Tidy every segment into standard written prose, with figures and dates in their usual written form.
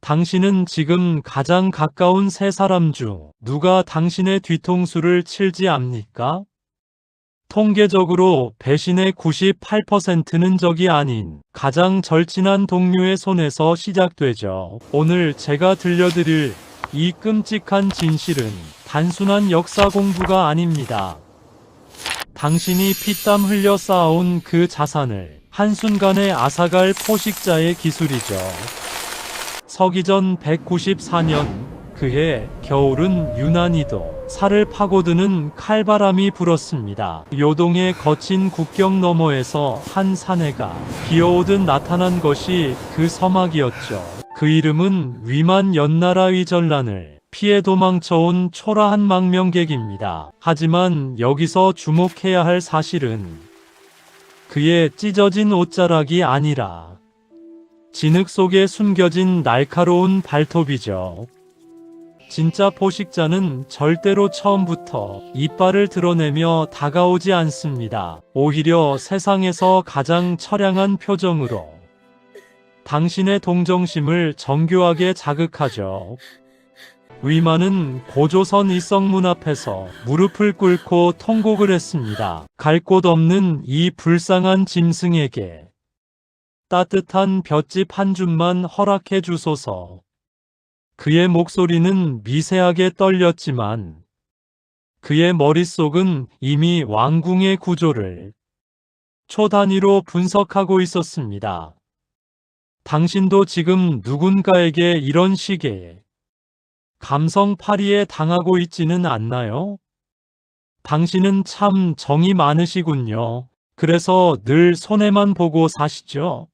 당신은 지금 가장 가까운 세 사람 중 누가 당신의 뒤통수를 칠지 압니까? 통계적으로 배신의 98%는 적이 아닌 가장 절친한 동료의 손에서 시작되죠. 오늘 제가 들려드릴 이 끔찍한 진실은 단순한 역사 공부가 아닙니다. 당신이 피땀 흘려 쌓아온 그 자산을 한순간에 앗아갈 포식자의 기술이죠. 서기전 194년 그해 겨울은 유난히도 살을 파고드는 칼바람이 불었습니다. 요동의 거친 국경 너머에서 한 사내가 기어오듯 나타난 것이 그 서막이었죠. 그 이름은 위만 연나라의 전란을 피해 도망쳐온 초라한 망명객입니다. 하지만 여기서 주목해야 할 사실은 그의 찢어진 옷자락이 아니라 진흙 속에 숨겨진 날카로운 발톱이죠. 진짜 포식자는 절대로 처음부터 이빨을 드러내며 다가오지 않습니다. 오히려 세상에서 가장 처량한 표정으로 당신의 동정심을 정교하게 자극하죠. 위만은 고조선 이성문 앞에서 무릎을 꿇고 통곡을 했습니다. 갈 곳 없는 이 불쌍한 짐승에게 따뜻한 볏짚 한 줌만 허락해 주소서. 그의 목소리는 미세하게 떨렸지만 그의 머릿속은 이미 왕궁의 구조를 초 단위로 분석하고 있었습니다. 당신도 지금 누군가에게 이런 식의 감성파리에 당하고 있지는 않나요? 당신은 참 정이 많으시군요. 그래서 늘 손해만 보고 사시죠?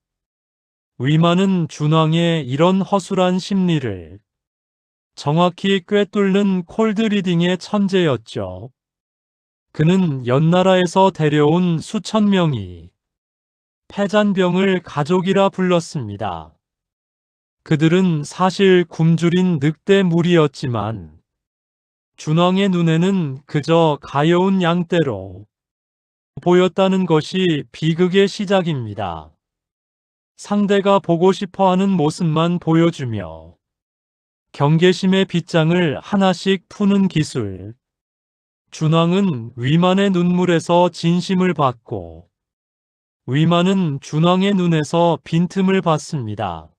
위만은 준왕의 이런 허술한 심리를 정확히 꿰뚫는 콜드리딩의 천재였죠. 그는 연나라에서 데려온 수천 명이 패잔병을 가족이라 불렀습니다. 그들은 사실 굶주린 늑대 무리였지만 준왕의 눈에는 그저 가여운 양떼로 보였다는 것이 비극의 시작입니다. 상대가 보고 싶어하는 모습만 보여주며 경계심의 빗장을 하나씩 푸는 기술. 준왕은 위만의 눈물에서 진심을 받고 위만은 준왕의 눈에서 빈틈을 받습니다.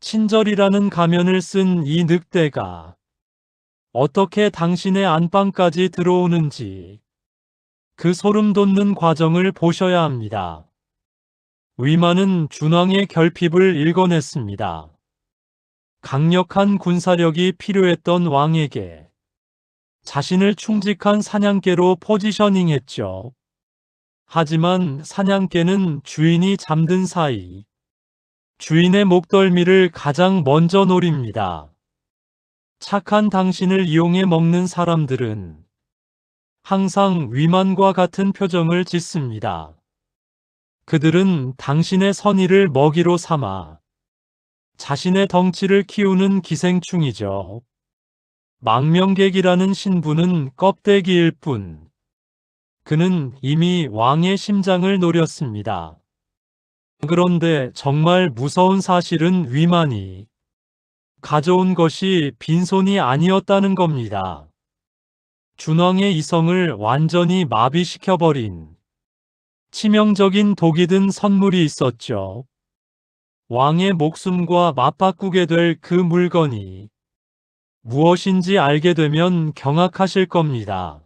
친절이라는 가면을 쓴 이 늑대가 어떻게 당신의 안방까지 들어오는지 그 소름 돋는 과정을 보셔야 합니다. 위만은 준왕의 결핍을 읽어냈습니다. 강력한 군사력이 필요했던 왕에게 자신을 충직한 사냥개로 포지셔닝했죠. 하지만 사냥개는 주인이 잠든 사이 주인의 목덜미를 가장 먼저 노립니다. 착한 당신을 이용해 먹는 사람들은 항상 위만과 같은 표정을 짓습니다. 그들은 당신의 선의를 먹이로 삼아 자신의 덩치를 키우는 기생충이죠. 망명객이라는 신분은 껍데기일 뿐. 그는 이미 왕의 심장을 노렸습니다. 그런데 정말 무서운 사실은 위만이 가져온 것이 빈손이 아니었다는 겁니다. 준왕의 이성을 완전히 마비시켜버린 치명적인 독이 든 선물이 있었죠. 왕의 목숨과 맞바꾸게 될 그 물건이 무엇인지 알게 되면 경악하실 겁니다.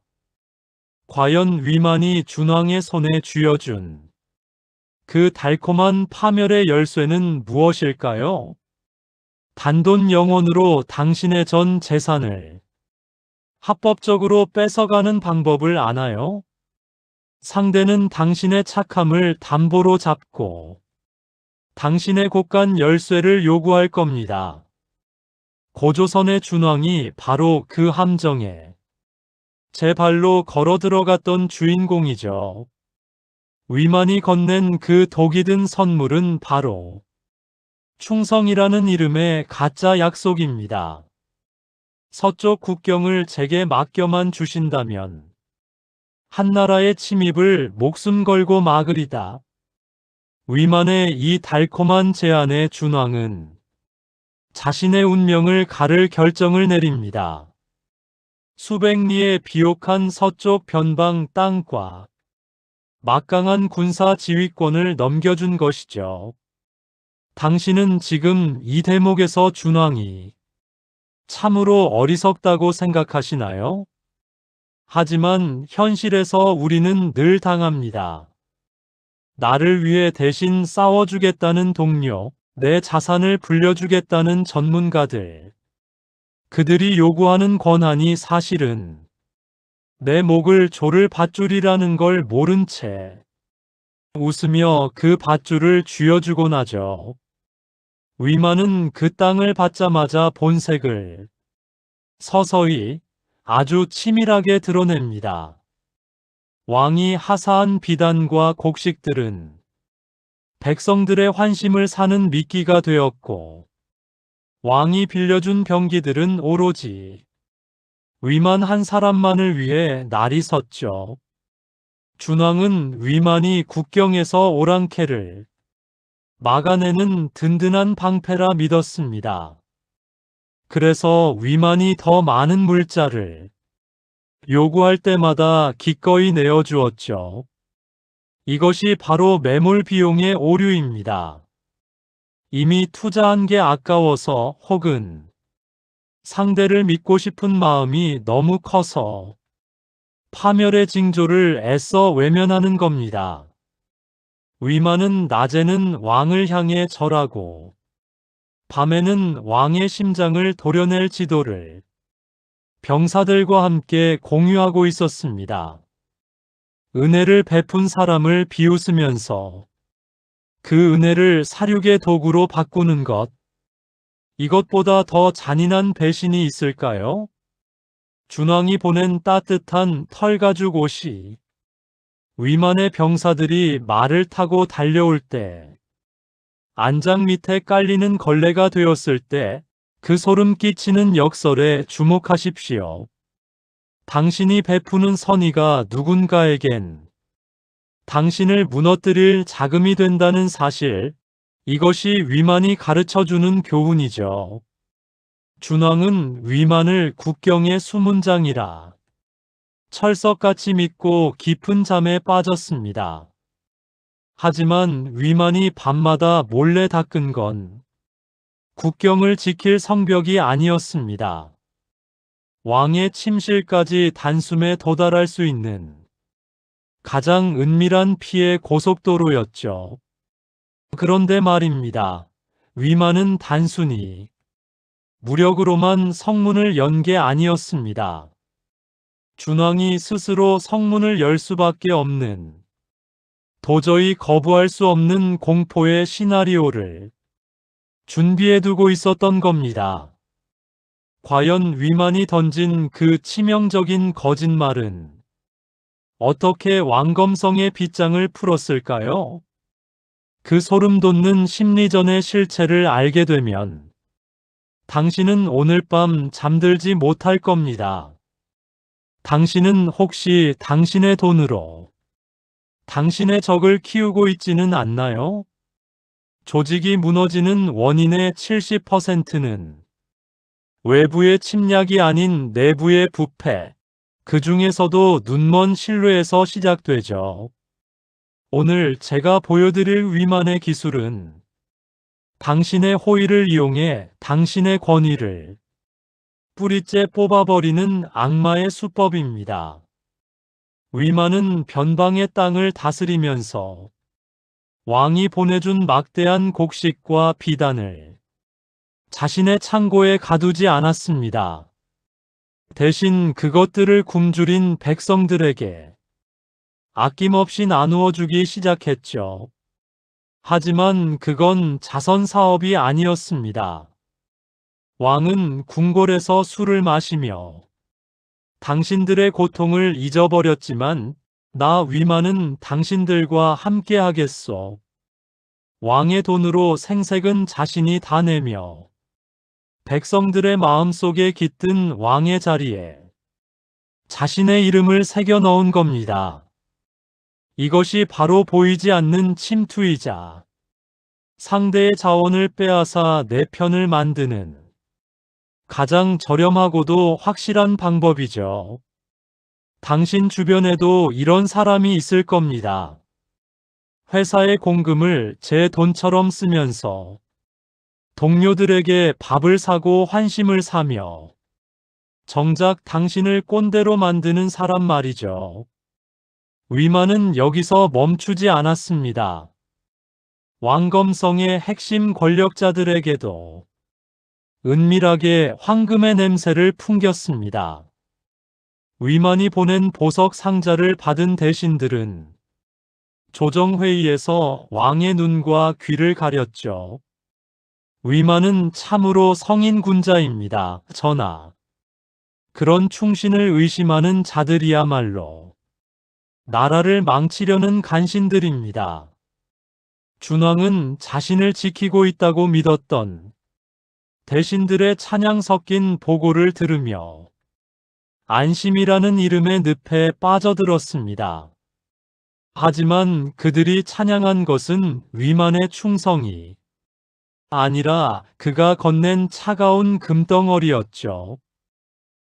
과연 위만이 준왕의 손에 쥐어준 그 달콤한 파멸의 열쇠는 무엇일까요? 단돈 영원으로 당신의 전 재산을 합법적으로 뺏어가는 방법을 아나요? 상대는 당신의 착함을 담보로 잡고 당신의 곳간 열쇠를 요구할 겁니다. 고조선의 준왕이 바로 그 함정에 제 발로 걸어 들어갔던 주인공이죠. 위만이 건넨 그 독이 든 선물은 바로 충성이라는 이름의 가짜 약속입니다. 서쪽 국경을 제게 맡겨만 주신다면 한나라의 침입을 목숨 걸고 막으리다. 위만의 이 달콤한 제안에 준왕은 자신의 운명을 가를 결정을 내립니다. 수백 리의 비옥한 서쪽 변방 땅과 막강한 군사 지휘권을 넘겨준 것이죠. 당신은 지금 이 대목에서 준왕이 참으로 어리석다고 생각하시나요? 하지만 현실에서 우리는 늘 당합니다. 나를 위해 대신 싸워주겠다는 동료, 내 자산을 불려주겠다는 전문가들. 그들이 요구하는 권한이 사실은 내 목을 조를 밧줄이라는 걸 모른 채 웃으며 그 밧줄을 쥐어주곤 하죠. 위만은 그 땅을 받자마자 본색을 서서히 아주 치밀하게 드러냅니다. 왕이 하사한 비단과 곡식들은 백성들의 환심을 사는 미끼가 되었고, 왕이 빌려준 병기들은 오로지 위만 한 사람만을 위해 날이 섰죠. 준왕은 위만이 국경에서 오랑캐를 막아내는 든든한 방패라 믿었습니다. 그래서 위만이 더 많은 물자를 요구할 때마다 기꺼이 내어주었죠. 이것이 바로 매몰 비용의 오류입니다. 이미 투자한 게 아까워서 혹은 상대를 믿고 싶은 마음이 너무 커서 파멸의 징조를 애써 외면하는 겁니다. 위만은 낮에는 왕을 향해 절하고 밤에는 왕의 심장을 도려낼 지도를 병사들과 함께 공유하고 있었습니다. 은혜를 베푼 사람을 비웃으면서 그 은혜를 사륙의 도구로 바꾸는 것, 이것보다 더 잔인한 배신이 있을까요? 준왕이 보낸 따뜻한 털가죽 옷이 위만의 병사들이 말을 타고 달려올 때, 안장 밑에 깔리는 걸레가 되었을 때, 그 소름 끼치는 역설에 주목하십시오. 당신이 베푸는 선의가 누군가에겐 당신을 무너뜨릴 자금이 된다는 사실, 이것이 위만이 가르쳐주는 교훈이죠. 준왕은 위만을 국경의 수문장이라 철석같이 믿고 깊은 잠에 빠졌습니다. 하지만 위만이 밤마다 몰래 닦은 건 국경을 지킬 성벽이 아니었습니다. 왕의 침실까지 단숨에 도달할 수 있는 가장 은밀한 피해 고속도로였죠. 그런데 말입니다. 위만은 단순히 무력으로만 성문을 연 게 아니었습니다. 준왕이 스스로 성문을 열 수밖에 없는, 도저히 거부할 수 없는 공포의 시나리오를 준비해두고 있었던 겁니다. 과연 위만이 던진 그 치명적인 거짓말은 어떻게 왕검성의 빗장을 풀었을까요? 그 소름 돋는 심리전의 실체를 알게 되면 당신은 오늘 밤 잠들지 못할 겁니다. 당신은 혹시 당신의 돈으로 당신의 적을 키우고 있지는 않나요? 조직이 무너지는 원인의 70%는 외부의 침략이 아닌 내부의 부패, 그 중에서도 눈먼 신뢰에서 시작되죠. 오늘 제가 보여드릴 위만의 기술은 당신의 호의를 이용해 당신의 권위를 뿌리째 뽑아버리는 악마의 수법입니다. 위만은 변방의 땅을 다스리면서 왕이 보내준 막대한 곡식과 비단을 자신의 창고에 가두지 않았습니다. 대신 그것들을 굶주린 백성들에게 아낌없이 나누어 주기 시작했죠. 하지만 그건 자선 사업이 아니었습니다. 왕은 궁궐에서 술을 마시며 당신들의 고통을 잊어버렸지만 나 위만은 당신들과 함께 하겠소. 왕의 돈으로 생색은 자신이 다 내며 백성들의 마음속에 깃든 왕의 자리에 자신의 이름을 새겨 넣은 겁니다. 이것이 바로 보이지 않는 침투이자 상대의 자원을 빼앗아 내 편을 만드는 가장 저렴하고도 확실한 방법이죠. 당신 주변에도 이런 사람이 있을 겁니다. 회사의 공금을 제 돈처럼 쓰면서 동료들에게 밥을 사고 환심을 사며 정작 당신을 꼰대로 만드는 사람 말이죠. 위만은 여기서 멈추지 않았습니다. 왕검성의 핵심 권력자들에게도 은밀하게 황금의 냄새를 풍겼습니다. 위만이 보낸 보석 상자를 받은 대신들은 조정회의에서 왕의 눈과 귀를 가렸죠. 위만은 참으로 성인군자입니다. 전하. 그런 충신을 의심하는 자들이야말로 나라를 망치려는 간신들입니다. 준왕은 자신을 지키고 있다고 믿었던 대신들의 찬양 섞인 보고를 들으며 안심이라는 이름의 늪에 빠져들었습니다. 하지만 그들이 찬양한 것은 위만의 충성이 아니라 그가 건넨 차가운 금덩어리였죠.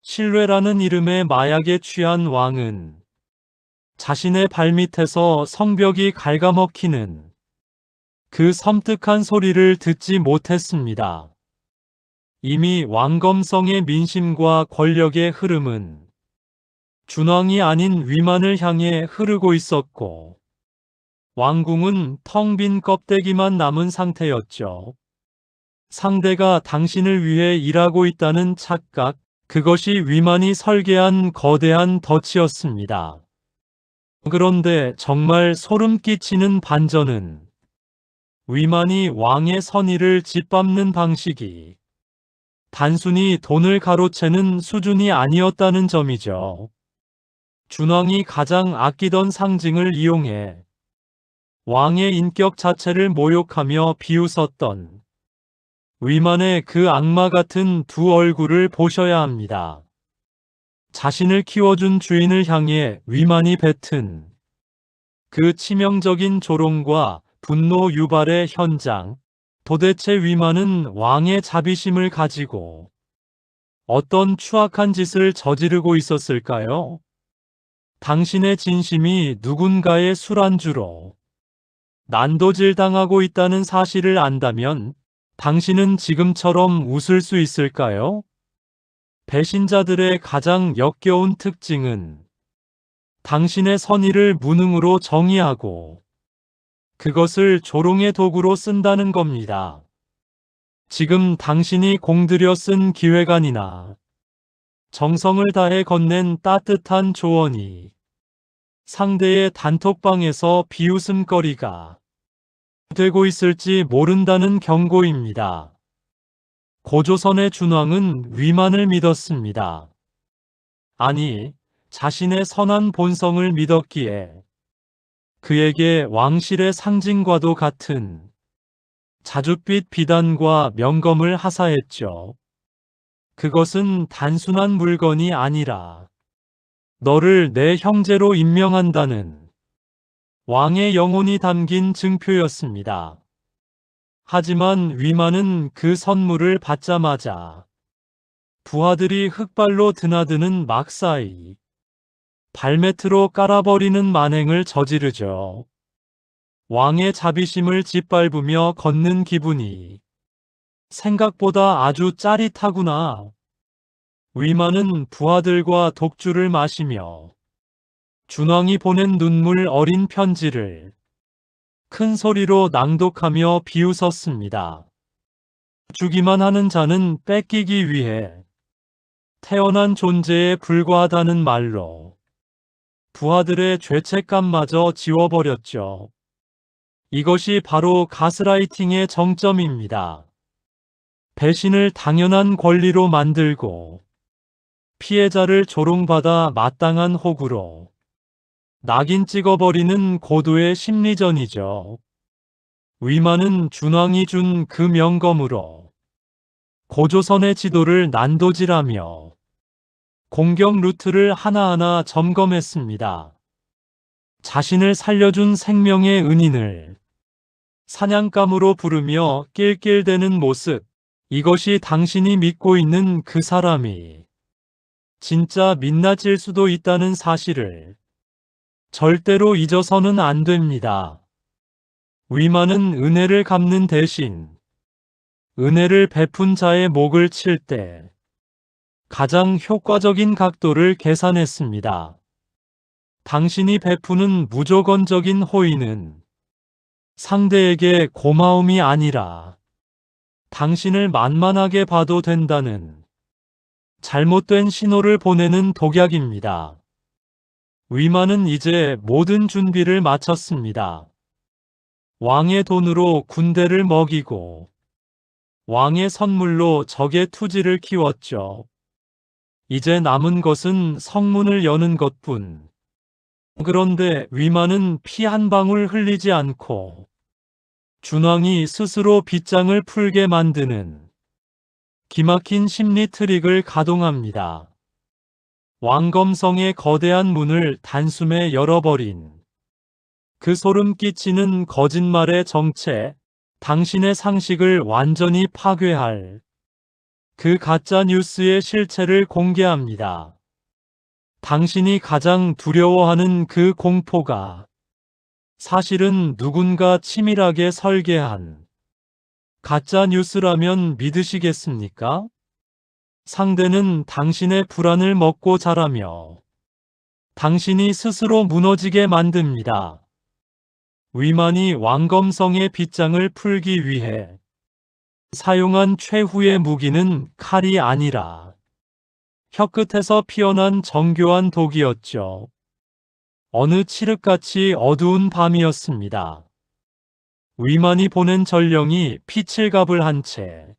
신뢰라는 이름의 마약에 취한 왕은 자신의 발밑에서 성벽이 갉아먹히는 그 섬뜩한 소리를 듣지 못했습니다. 이미 왕검성의 민심과 권력의 흐름은 준왕이 아닌 위만을 향해 흐르고 있었고 왕궁은 텅 빈 껍데기만 남은 상태였죠. 상대가 당신을 위해 일하고 있다는 착각, 그것이 위만이 설계한 거대한 덫이었습니다. 그런데 정말 소름 끼치는 반전은 위만이 왕의 선의를 짓밟는 방식이 단순히 돈을 가로채는 수준이 아니었다는 점이죠. 준왕이 가장 아끼던 상징을 이용해 왕의 인격 자체를 모욕하며 비웃었던 위만의 그 악마 같은 두 얼굴을 보셔야 합니다. 자신을 키워준 주인을 향해 위만이 뱉은 그 치명적인 조롱과 분노 유발의 현장, 도대체 위만은 왕의 자비심을 가지고 어떤 추악한 짓을 저지르고 있었을까요? 당신의 진심이 누군가의 술안주로 난도질당하고 있다는 사실을 안다면 당신은 지금처럼 웃을 수 있을까요? 배신자들의 가장 역겨운 특징은 당신의 선의를 무능으로 정의하고 그것을 조롱의 도구로 쓴다는 겁니다. 지금 당신이 공들여 쓴 기획안이나 정성을 다해 건넨 따뜻한 조언이 상대의 단톡방에서 비웃음거리가 되고 있을지 모른다는 경고입니다. 고조선의 준왕은 위만을 믿었습니다. 아니, 자신의 선한 본성을 믿었기에 그에게 왕실의 상징과도 같은 자줏빛 비단과 명검을 하사했죠. 그것은 단순한 물건이 아니라 너를 내 형제로 임명한다는 왕의 영혼이 담긴 증표였습니다. 하지만 위만은 그 선물을 받자마자 부하들이 흑발로 드나드는 막사이 발매트로 깔아버리는 만행을 저지르죠. 왕의 자비심을 짓밟으며 걷는 기분이 생각보다 아주 짜릿하구나. 위만은 부하들과 독주를 마시며 준왕이 보낸 눈물 어린 편지를 큰 소리로 낭독하며 비웃었습니다. 주기만 하는 자는 뺏기기 위해 태어난 존재에 불과하다는 말로 부하들의 죄책감마저 지워버렸죠. 이것이 바로 가스라이팅의 정점입니다. 배신을 당연한 권리로 만들고 피해자를 조롱받아 마땅한 호구로 낙인 찍어버리는 고도의 심리전이죠. 위만은 준왕이 준 그 명검으로 고조선의 지도를 난도질하며 공격 루트를 하나하나 점검했습니다. 자신을 살려준 생명의 은인을 사냥감으로 부르며 낄낄대는 모습. 이것이 당신이 믿고 있는 그 사람이 진짜 민낯일 수도 있다는 사실을 절대로 잊어서는 안 됩니다. 위만은 은혜를 갚는 대신 은혜를 베푼 자의 목을 칠 때 가장 효과적인 각도를 계산했습니다. 당신이 베푸는 무조건적인 호의는 상대에게 고마움이 아니라 당신을 만만하게 봐도 된다는 잘못된 신호를 보내는 독약입니다. 위만은 이제 모든 준비를 마쳤습니다. 왕의 돈으로 군대를 먹이고 왕의 선물로 적의 투지를 키웠죠. 이제 남은 것은 성문을 여는 것뿐. 그런데 위만은 피 한 방울 흘리지 않고 준왕이 스스로 빗장을 풀게 만드는 기막힌 심리 트릭을 가동합니다. 왕검성의 거대한 문을 단숨에 열어버린 그 소름 끼치는 거짓말의 정체, 당신의 상식을 완전히 파괴할 그 가짜 뉴스의 실체를 공개합니다. 당신이 가장 두려워하는 그 공포가 사실은 누군가 치밀하게 설계한 가짜 뉴스라면 믿으시겠습니까? 상대는 당신의 불안을 먹고 자라며 당신이 스스로 무너지게 만듭니다. 위만이 왕검성의 빗장을 풀기 위해 사용한 최후의 무기는 칼이 아니라 혀끝에서 피어난 정교한 독이었죠. 어느 칠흑같이 어두운 밤이었습니다. 위만이 보낸 전령이 피칠갑을 한 채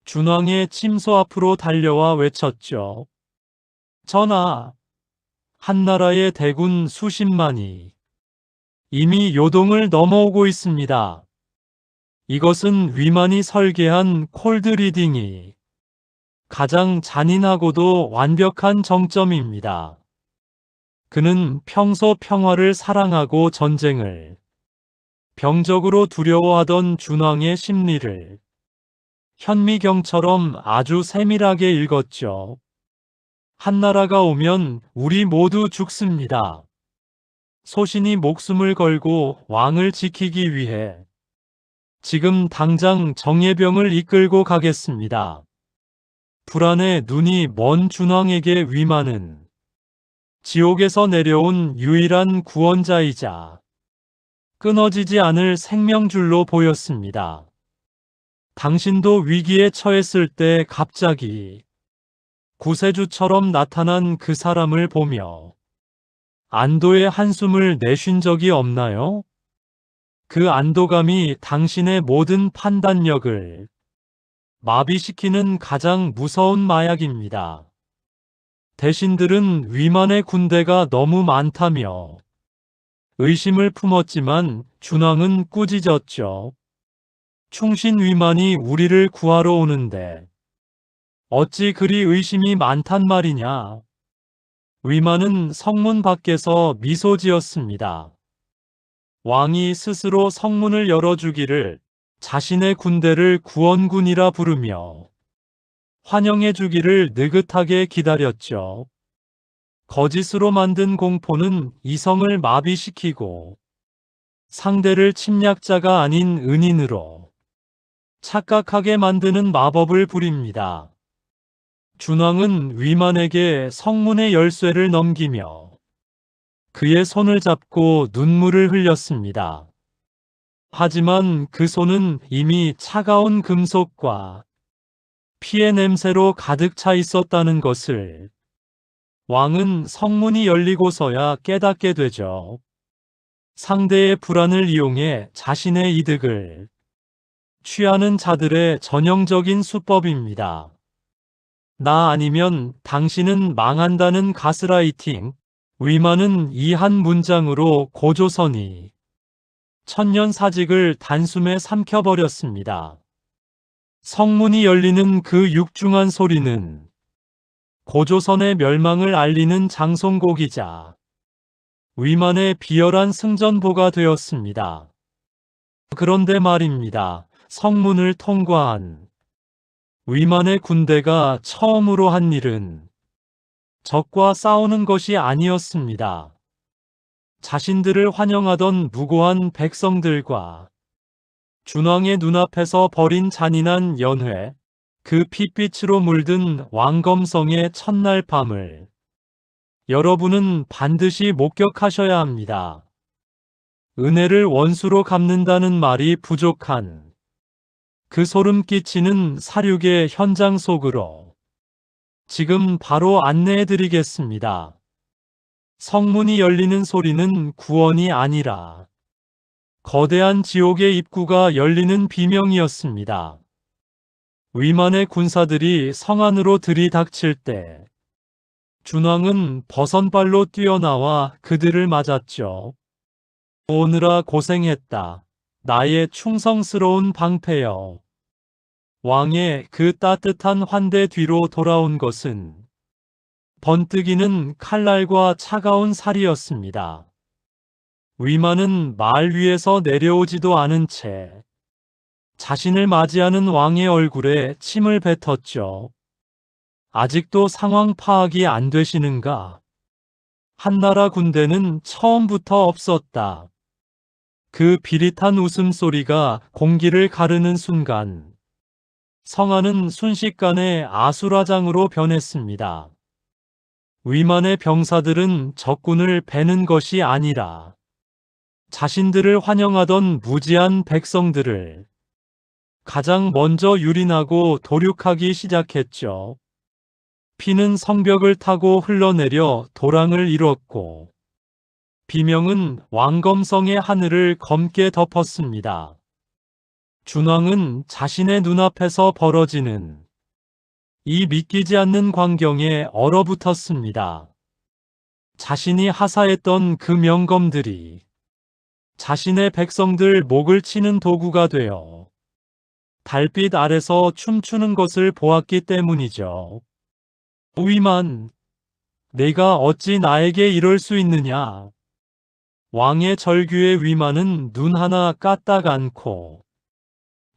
준왕의 침소 앞으로 달려와 외쳤죠. 전하, 한나라의 대군 수십만이 이미 요동을 넘어오고 있습니다. 이것은 위만이 설계한 콜드리딩이 가장 잔인하고도 완벽한 정점입니다. 그는 평소 평화를 사랑하고 전쟁을 병적으로 두려워하던 준왕의 심리를 현미경처럼 아주 세밀하게 읽었죠. 한나라가 오면 우리 모두 죽습니다. 소신이 목숨을 걸고 왕을 지키기 위해 지금 당장 정예병을 이끌고 가겠습니다. 불안에 눈이 먼 준왕에게 위만은 지옥에서 내려온 유일한 구원자이자 끊어지지 않을 생명줄로 보였습니다. 당신도 위기에 처했을 때 갑자기 구세주처럼 나타난 그 사람을 보며 안도의 한숨을 내쉰 적이 없나요? 그 안도감이 당신의 모든 판단력을 마비시키는 가장 무서운 마약입니다. 대신들은 위만의 군대가 너무 많다며 의심을 품었지만 준왕은 꾸짖었죠. 충신 위만이 우리를 구하러 오는데 어찌 그리 의심이 많단 말이냐. 위만은 성문 밖에서 미소 지었습니다. 왕이 스스로 성문을 열어주기를 자신의 군대를 구원군이라 부르며 환영해주기를 느긋하게 기다렸죠. 거짓으로 만든 공포는 이성을 마비시키고 상대를 침략자가 아닌 은인으로 착각하게 만드는 마법을 부립니다. 준왕은 위만에게 성문의 열쇠를 넘기며 그의 손을 잡고 눈물을 흘렸습니다. 하지만 그 손은 이미 차가운 금속과 피의 냄새로 가득 차 있었다는 것을 왕은 성문이 열리고서야 깨닫게 되죠. 상대의 불안을 이용해 자신의 이득을 취하는 자들의 전형적인 수법입니다. 나 아니면 당신은 망한다는 가스라이팅. 위만은 이 한 문장으로 고조선이 천년사직을 단숨에 삼켜버렸습니다. 성문이 열리는 그 육중한 소리는 고조선의 멸망을 알리는 장송곡이자 위만의 비열한 승전보가 되었습니다. 그런데 말입니다. 성문을 통과한 위만의 군대가 처음으로 한 일은 적과 싸우는 것이 아니었습니다. 자신들을 환영하던 무고한 백성들과 준왕의 눈앞에서 벌인 잔인한 연회, 그 핏빛으로 물든 왕검성의 첫날 밤을 여러분은 반드시 목격하셔야 합니다. 은혜를 원수로 갚는다는 말이 부족한 그 소름 끼치는 사륙의 현장 속으로 지금 바로 안내해 드리겠습니다. 성문이 열리는 소리는 구원이 아니라 거대한 지옥의 입구가 열리는 비명이었습니다. 위만의 군사들이 성 안으로 들이닥칠 때 준왕은 버선발로 뛰어나와 그들을 맞았죠. 오느라 고생했다. 나의 충성스러운 방패여. 왕의 그 따뜻한 환대 뒤로 돌아온 것은 번뜩이는 칼날과 차가운 살이었습니다. 위만은 말 위에서 내려오지도 않은 채 자신을 맞이하는 왕의 얼굴에 침을 뱉었죠. 아직도 상황 파악이 안 되시는가? 한나라 군대는 처음부터 없었다. 그 비릿한 웃음소리가 공기를 가르는 순간 성안은 순식간에 아수라장으로 변했습니다. 위만의 병사들은 적군을 베는 것이 아니라 자신들을 환영하던 무지한 백성들을 가장 먼저 유린하고 도륙하기 시작했죠. 피는 성벽을 타고 흘러내려 도랑을 이뤘고 비명은 왕검성의 하늘을 검게 덮었습니다. 준왕은 자신의 눈앞에서 벌어지는 이 믿기지 않는 광경에 얼어붙었습니다. 자신이 하사했던 그 명검들이 자신의 백성들 목을 치는 도구가 되어 달빛 아래서 춤추는 것을 보았기 때문이죠. 위만, 내가 어찌 나에게 이럴 수 있느냐? 왕의 절규의 위만은 눈 하나 까딱 않고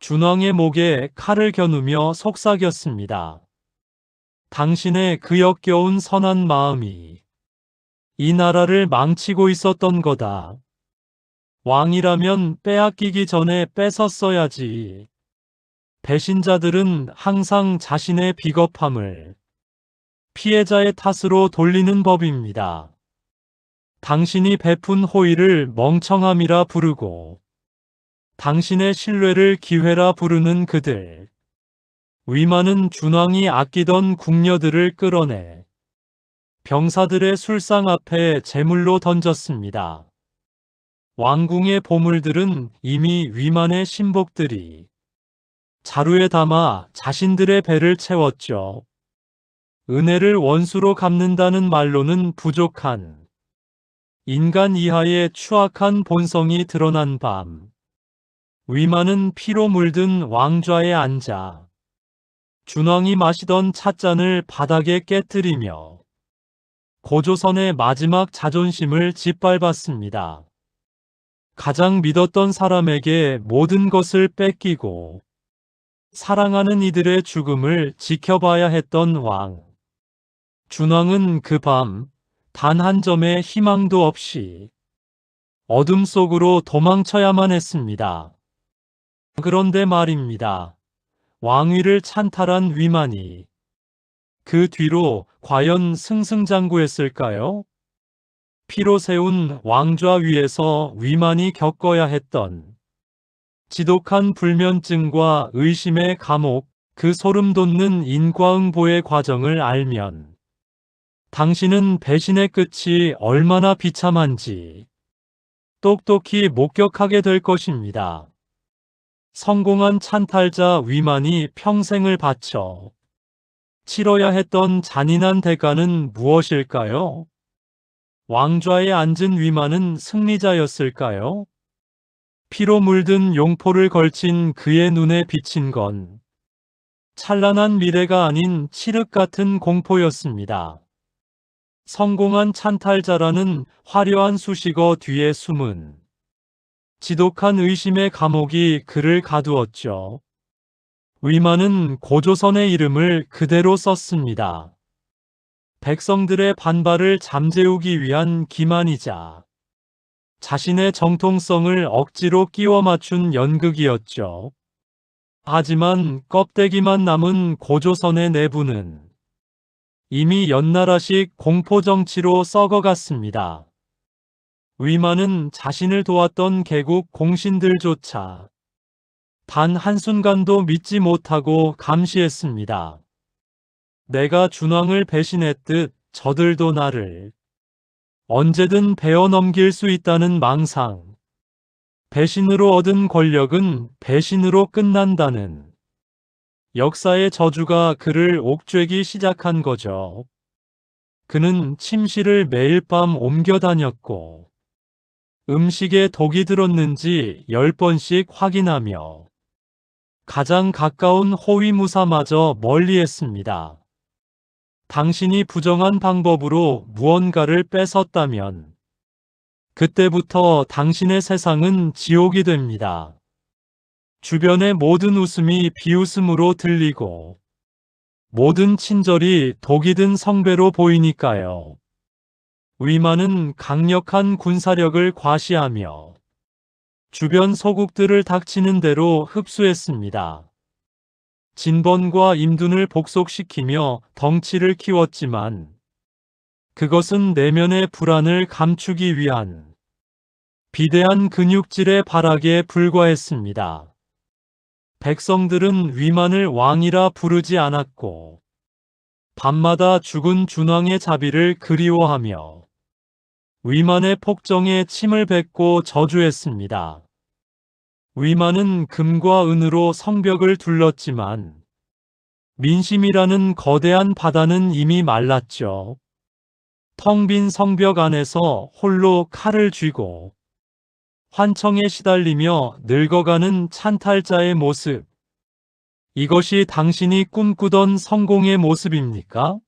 준왕의 목에 칼을 겨누며 속삭였습니다. 당신의 그 역겨운 선한 마음이 이 나라를 망치고 있었던 거다. 왕이라면 빼앗기기 전에 뺏었어야지. 배신자들은 항상 자신의 비겁함을 피해자의 탓으로 돌리는 법입니다. 당신이 베푼 호의를 멍청함이라 부르고 당신의 신뢰를 기회라 부르는 그들. 위만은 준왕이 아끼던 궁녀들을 끌어내 병사들의 술상 앞에 제물로 던졌습니다. 왕궁의 보물들은 이미 위만의 신복들이 자루에 담아 자신들의 배를 채웠죠. 은혜를 원수로 갚는다는 말로는 부족한 인간 이하의 추악한 본성이 드러난 밤, 위만은 피로 물든 왕좌에 앉아 준왕이 마시던 찻잔을 바닥에 깨뜨리며 고조선의 마지막 자존심을 짓밟았습니다. 가장 믿었던 사람에게 모든 것을 뺏기고 사랑하는 이들의 죽음을 지켜봐야 했던 왕. 준왕은 그 밤 단 한 점의 희망도 없이 어둠 속으로 도망쳐야만 했습니다. 그런데 말입니다. 왕위를 찬탈한 위만이 그 뒤로 과연 승승장구했을까요? 피로 세운 왕좌 위에서 위만이 겪어야 했던 지독한 불면증과 의심의 감옥, 그 소름 돋는 인과응보의 과정을 알면 당신은 배신의 끝이 얼마나 비참한지 똑똑히 목격하게 될 것입니다. 성공한 찬탈자 위만이 평생을 바쳐 치러야 했던 잔인한 대가는 무엇일까요? 왕좌에 앉은 위만은 승리자였을까요? 피로 물든 용포를 걸친 그의 눈에 비친 건 찬란한 미래가 아닌 칠흑 같은 공포였습니다. 성공한 찬탈자라는 화려한 수식어 뒤에 숨은 지독한 의심의 감옥이 그를 가두었죠. 위만은 고조선의 이름을 그대로 썼습니다. 백성들의 반발을 잠재우기 위한 기만이자 자신의 정통성을 억지로 끼워 맞춘 연극이었죠. 하지만 껍데기만 남은 고조선의 내부는 이미 연나라식 공포정치로 썩어갔습니다. 위만은 자신을 도왔던 개국 공신들조차 단 한순간도 믿지 못하고 감시했습니다. 내가 준왕을 배신했듯 저들도 나를 언제든 베어 넘길 수 있다는 망상. 배신으로 얻은 권력은 배신으로 끝난다는 역사의 저주가 그를 옥죄기 시작한 거죠. 그는 침실을 매일 밤 옮겨 다녔고 음식에 독이 들었는지 10번씩 확인하며 가장 가까운 호위무사마저 멀리했습니다. 당신이 부정한 방법으로 무언가를 뺏었다면 그때부터 당신의 세상은 지옥이 됩니다. 주변의 모든 웃음이 비웃음으로 들리고 모든 친절이 독이 든 성배로 보이니까요. 위만은 강력한 군사력을 과시하며 주변 소국들을 닥치는 대로 흡수했습니다. 진번과 임둔을 복속시키며 덩치를 키웠지만 그것은 내면의 불안을 감추기 위한 비대한 근육질의 발악에 불과했습니다. 백성들은 위만을 왕이라 부르지 않았고 밤마다 죽은 준왕의 자비를 그리워하며 위만의 폭정에 침을 뱉고 저주했습니다. 위만은 금과 은으로 성벽을 둘렀지만 민심이라는 거대한 바다는 이미 말랐죠. 텅 빈 성벽 안에서 홀로 칼을 쥐고 환청에 시달리며 늙어가는 찬탈자의 모습. 이것이 당신이 꿈꾸던 성공의 모습입니까?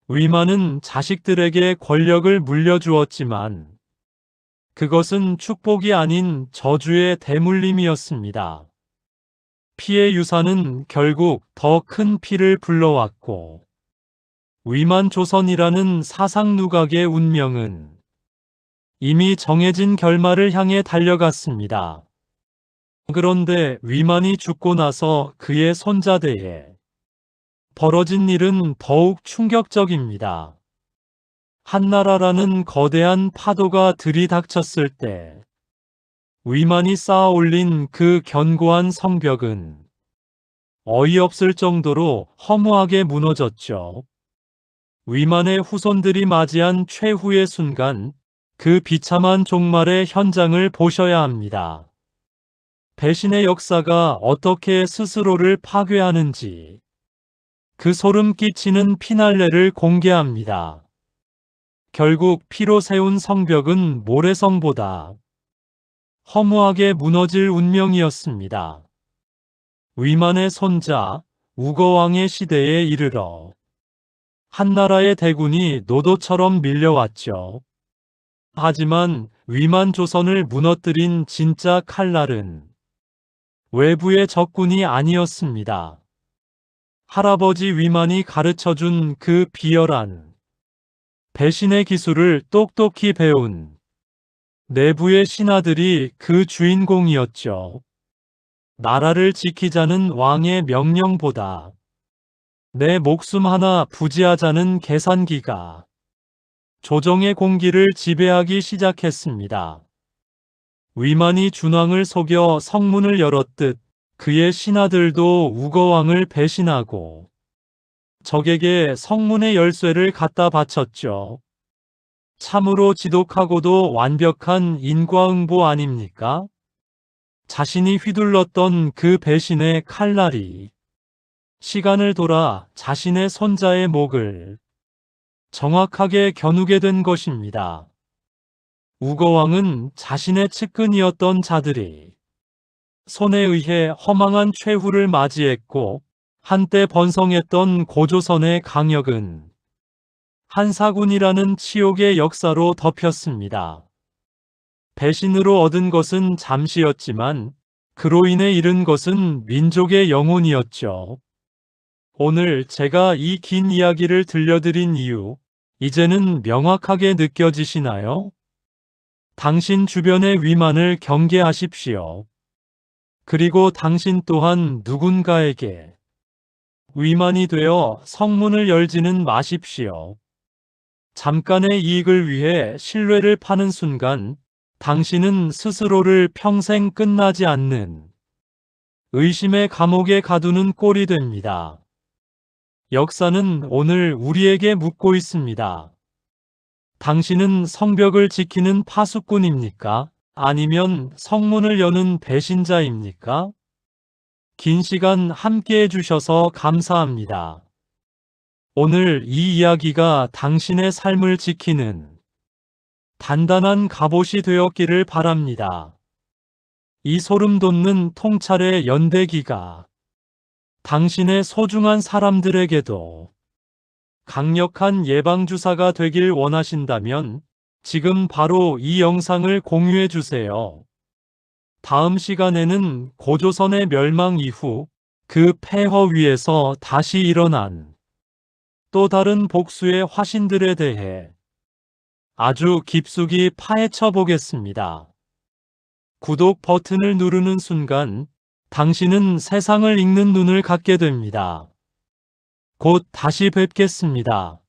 위만은 자식들에게 권력을 물려주었지만 그것은 축복이 아닌 저주의 대물림이었습니다. 피의 유산은 결국 더 큰 피를 불러왔고 위만 조선이라는 사상 누각의 운명은 이미 정해진 결말을 향해 달려갔습니다. 그런데 위만이 죽고 나서 그의 손자대에 벌어진 일은 더욱 충격적입니다. 한나라라는 거대한 파도가 들이닥쳤을 때 위만이 쌓아 올린 그 견고한 성벽은 어이없을 정도로 허무하게 무너졌죠. 위만의 후손들이 맞이한 최후의 순간, 그 비참한 종말의 현장을 보셔야 합니다. 배신의 역사가 어떻게 스스로를 파괴하는지 그 소름 끼치는 피날레를 공개합니다. 결국 피로 세운 성벽은 모래성보다 허무하게 무너질 운명이었습니다. 위만의 손자 우거왕의 시대에 이르러 한나라의 대군이 노도처럼 밀려왔죠. 하지만 위만 조선을 무너뜨린 진짜 칼날은 외부의 적군이 아니었습니다. 할아버지 위만이 가르쳐준 그 비열한 배신의 기술을 똑똑히 배운 내부의 신하들이 그 주인공이었죠. 나라를 지키자는 왕의 명령보다 내 목숨 하나 부지하자는 계산기가 조정의 공기를 지배하기 시작했습니다. 위만이 준왕을 속여 성문을 열었듯 그의 신하들도 우거왕을 배신하고 적에게 성문의 열쇠를 갖다 바쳤죠. 참으로 지독하고도 완벽한 인과응보 아닙니까? 자신이 휘둘렀던 그 배신의 칼날이 시간을 돌아 자신의 손자의 목을 정확하게 겨누게 된 것입니다. 우거왕은 자신의 측근이었던 자들이 손에 의해 허망한 최후를 맞이했고 한때 번성했던 고조선의 강역은 한사군이라는 치욕의 역사로 덮였습니다. 배신으로 얻은 것은 잠시였지만 그로 인해 잃은 것은 민족의 영혼이었죠. 오늘 제가 이 긴 이야기를 들려드린 이유, 이제는 명확하게 느껴지시나요? 당신 주변의 위만을 경계하십시오. 그리고 당신 또한 누군가에게 위만이 되어 성문을 열지는 마십시오. 잠깐의 이익을 위해 신뢰를 파는 순간 당신은 스스로를 평생 끝나지 않는 의심의 감옥에 가두는 꼴이 됩니다. 역사는 오늘 우리에게 묻고 있습니다. 당신은 성벽을 지키는 파수꾼입니까? 아니면 성문을 여는 배신자입니까? 긴 시간 함께 해주셔서 감사합니다. 오늘 이 이야기가 당신의 삶을 지키는 단단한 갑옷이 되었기를 바랍니다. 이 소름 돋는 통찰의 연대기가 당신의 소중한 사람들에게도 강력한 예방주사가 되길 원하신다면 지금 바로 이 영상을 공유해 주세요. 다음 시간에는 고조선의 멸망 이후 그 폐허 위에서 다시 일어난 또 다른 복수의 화신들에 대해 아주 깊숙이 파헤쳐 보겠습니다. 구독 버튼을 누르는 순간 당신은 세상을 읽는 눈을 갖게 됩니다. 곧 다시 뵙겠습니다.